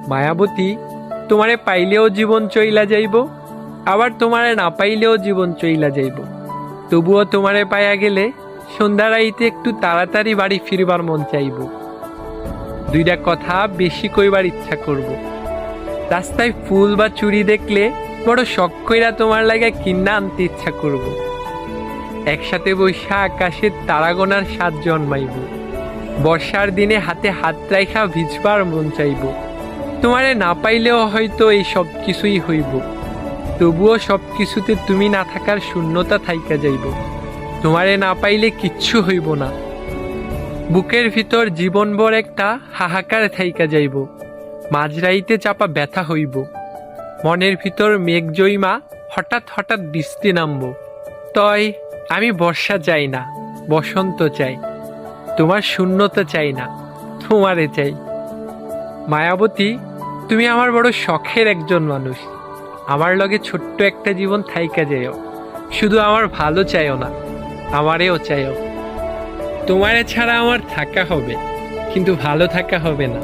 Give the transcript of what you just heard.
মায়াবতী, তোমারে পাইলেও জীবন চইলা যাইব, আবার তোমারে না পাইলেও জীবন চইলা যাইব। তবুও তোমারে পাইয়া গেলে সন্ধ্যা রাইতে একটু তাড়াতাড়ি বাড়ি ফিরবার মন চাইব। দুইটা কথা বেশি কইবার ইচ্ছা করব। রাস্তায় ফুল বা চুড়ি দেখলে বড় শখ কইরা তোমার লাগা কিন্না আনতে ইচ্ছা করব। একসাথে বৈশা আকাশের তারা গোনার স্বাদ জন্মাইব। বর্ষার দিনে হাতে হাত রাইখা ভিজবার মন চাইব। তোমারে না পাইলেও হয়তো এই সব কিছুই হইব, তবুও সব কিছুতে তুমি না থাকার শূন্যতা থাইকা যাইব। তোমারে না পাইলে কিচ্ছু হইব না, বুকের ভিতর জীবনভর একটা হাহাকার থাইকা যাইব। মাঝরাইতে চাপা ব্যথা হইব, মনের ভিতর মেঘ জইমা হঠাৎ হঠাৎ বৃষ্টি নামব। তয় আমি বর্ষা চাই না, বসন্ত চাই। তোমার শূন্যতা চাই না, তোমারে চাই। মায়াবতী, তুমি আমার বড় শখের একজন মানুষ। আমার লগে ছোট্ট একটা জীবন থাইকা যাইও। শুধু আমার ভালো চাইও না, আমারেও চাইও। তোমারে ছাড়া আমার থাকা হবে, কিন্তু ভালো থাকা হবে না।